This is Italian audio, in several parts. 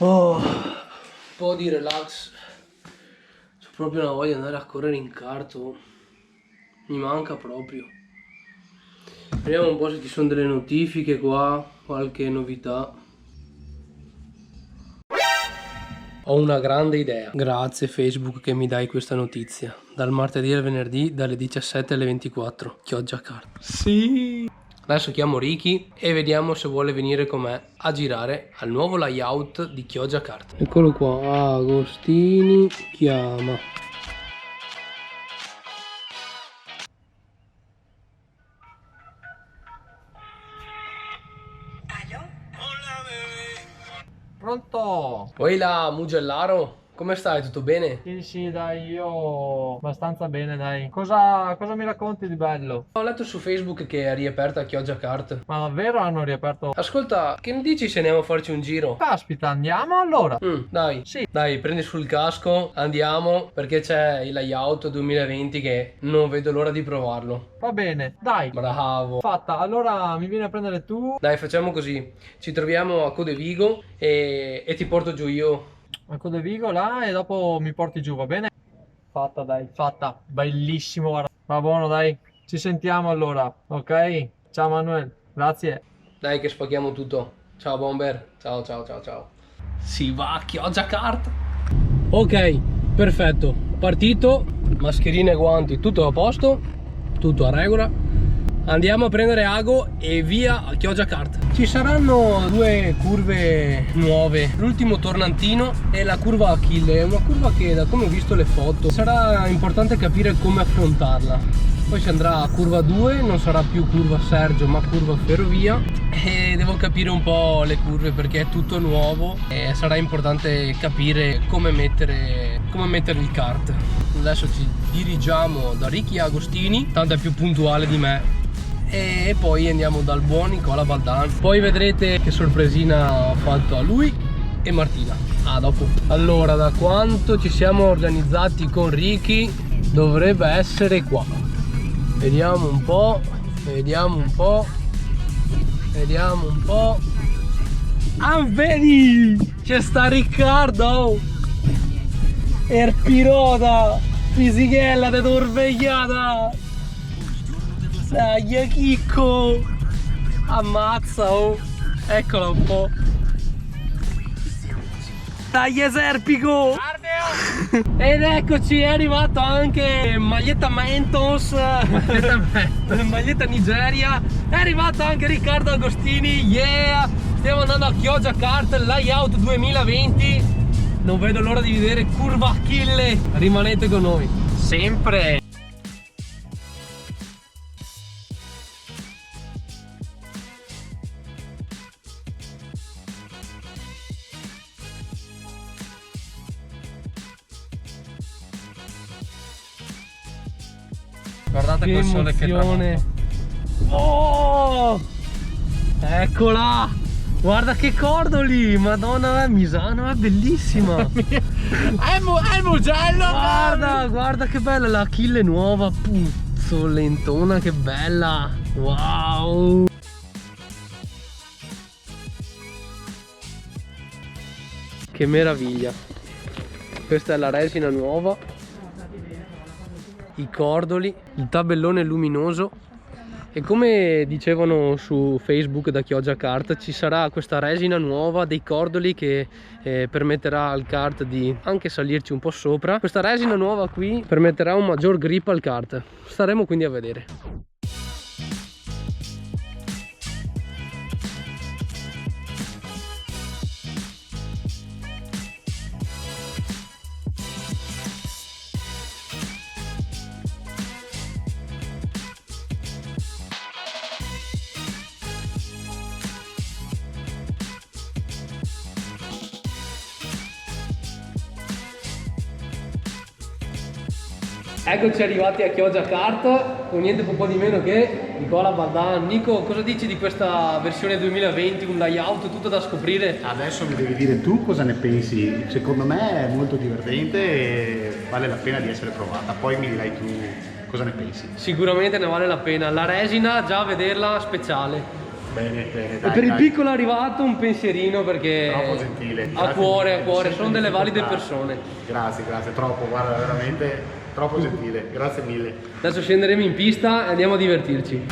Oh, un po' di relax. C'ho proprio una voglia di andare a correre in karto. Mi manca proprio. Vediamo un po' se ci sono delle notifiche qua, qualche novità. Ho una grande idea. Grazie Facebook che mi dai questa notizia. Dal martedì al venerdì dalle 17 alle 24. Chioggia kart. Sì! Adesso chiamo Ricky e vediamo se vuole venire con me a girare al nuovo layout di Chioggia Kart. Eccolo qua, Agostini chiama. Pronto? Oi là, Mugellaro, come stai? Tutto bene? Sì, dai, io abbastanza bene, dai. Cosa mi racconti di bello? Ho letto su Facebook che è riaperta Chioggia Kart. Ma davvero hanno riaperto? Ascolta, che ne dici se andiamo a farci un giro? Caspita, andiamo allora? Dai, Sì. dai, prendi sul casco, andiamo, perché c'è il layout 2020 che non vedo l'ora di provarlo. Va bene, dai. Bravo. Fatta, allora mi vieni a prendere tu. Dai, facciamo così. Ci troviamo a Codevigo e ti porto giù io. A Codevigo là e dopo mi porti giù, va bene? Fatta, dai, fatta. Bellissimo, guarda. Va buono, dai. Ci sentiamo allora, ok? Ciao Manuel, grazie. Dai che spacchiamo tutto. Ciao Bomber. Ciao ciao ciao ciao. Si va a Chioggia Kart. Ok, perfetto. Partito. Mascherine e guanti, tutto a posto. Tutto a regola. Andiamo a prendere Ago e via a Chioggia Kart. Ci saranno due curve nuove, l'ultimo tornantino e la curva Achille. È una curva che, da come ho visto le foto, sarà importante capire come affrontarla. Poi si andrà a curva 2, non sarà più curva Sergio ma curva Ferrovia, e devo capire un po' le curve perché è tutto nuovo e sarà importante capire come mettere il kart. Adesso ci dirigiamo da Ricky Agostini, tanto è più puntuale di me, e poi andiamo dal buon Nicola Baldan. Poi vedrete che sorpresina ho fatto a lui e Martina. A dopo. Allora, da quanto ci siamo organizzati con Ricky, dovrebbe essere qua. Vediamo un po', vediamo un po', vediamo un po'. Ah, vedi! C'è sta Riccardo! Erpirota! Fisichella de torvegliata! Dai, chicco! Ammazza, oh! Eccola un po'! Dai, Serpico! Ed eccoci, è arrivato anche maglietta Mentos, maglietta Nigeria. È arrivato anche Riccardo Agostini, yeah! Stiamo andando a Chioggia Kart, layout 2020. Non vedo l'ora di vedere curva Achille. Rimanete con noi. Sempre! Guardate quel sole che tramonta. Oh! Eccola! Guarda che cordoli! Madonna, Misano, è bellissima! È il Mugello! Guarda che bella la Achille nuova, puzzo, lentona, che bella! Wow! Che meraviglia! Questa è la resina nuova, i cordoli, il tabellone luminoso, e come dicevano su Facebook da Chioggia Kart, ci sarà questa resina nuova dei cordoli che permetterà al kart di anche salirci un po' sopra. Questa resina nuova qui permetterà un maggior grip al kart. Staremo quindi a vedere. Eccoci arrivati a Chioggia Kart con niente po' di meno che Nicola Baldan. Nico, cosa dici di questa versione 2020, un layout tutto da scoprire? Adesso mi devi dire tu cosa ne pensi. Secondo me è molto divertente e vale la pena di essere provata, poi mi dirai tu cosa ne pensi. Sicuramente ne vale la pena, la resina già a vederla speciale. Bene, bene, E dai, per il dai. piccolo arrivato un pensierino perché Troppo gentile. a Grazie cuore, mille. a cuore, Sempre sono delle valide difficoltà. persone. Grazie, grazie, troppo, guarda, veramente troppo gentile. Grazie mille. Adesso scenderemo in pista e andiamo a divertirci.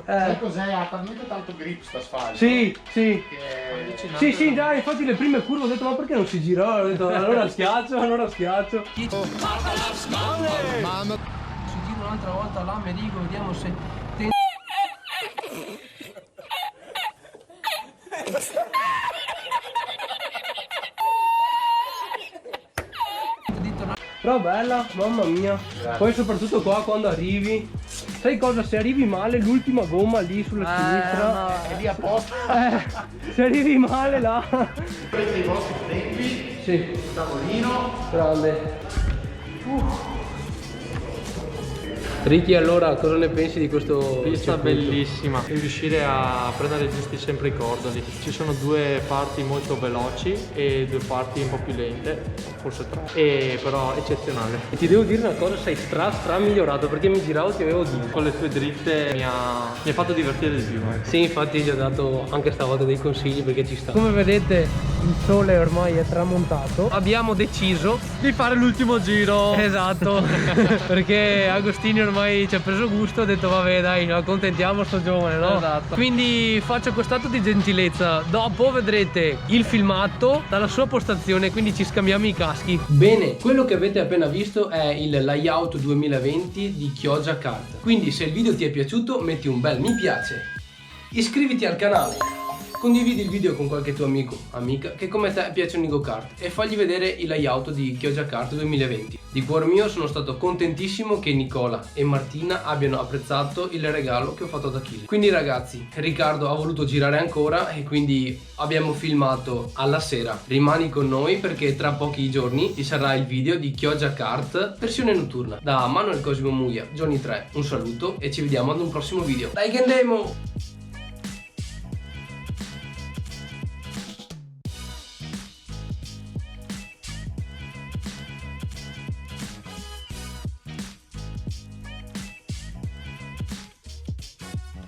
Sai cos'è? Ha talmente tanto grip sta asfalto. Sì, sì. Che... Sì, dai, infatti le prime curve ho detto ma perché non si gira? Ho detto allora schiaccio. Si gira un'altra volta l'Americo, vediamo se... Però bella, mamma mia. Poi soprattutto qua quando arrivi, sai cosa? Se arrivi male l'ultima gomma lì sulla sinistra, È lì apposta. se arrivi male là. Prendete i vostri tempi, Sì, il tavolino. grande. Ricky, allora cosa ne pensi di questo Pista circuito? bellissima, devi riuscire a prendere giusti sempre i cordoli. Ci sono due parti molto veloci e due parti un po' più lente, forse tre, e però eccezionale. E ti devo dire una cosa, sei stra migliorato perché mi giravo ti avevo detto. Con le sue dritte mi ha fatto divertire di più. Sì, infatti gli ho dato anche stavolta dei consigli perché ci sta. Come vedete il sole ormai è tramontato. Abbiamo deciso Di fare l'ultimo giro. esatto perché Agostini ormai ci ha preso gusto, ha detto vabbè dai, accontentiamo sto giovane, no? Esatto. Quindi faccio quest'atto di gentilezza. Dopo vedrete il filmato dalla sua postazione, quindi ci scambiamo i caschi. Bene, quello che avete appena visto è il layout 2020 di Chioggia Kart. Quindi se il video ti è piaciuto metti un bel mi piace, iscriviti al canale, condividi il video con qualche tuo amico, amica che come te piacciono i go-kart e fagli vedere il layout di Chioggia Kart 2020. Di cuor mio sono stato contentissimo che Nicola e Martina abbiano apprezzato il regalo che ho fatto ad Achille. Quindi ragazzi, Riccardo ha voluto girare ancora e quindi abbiamo filmato alla sera. Rimani con noi perché tra pochi giorni ci sarà il video di Chioggia Kart versione notturna. Da Manuel Cosimo Muglia, Johnny 3, un saluto e ci vediamo ad un prossimo video. Dai che andiamo!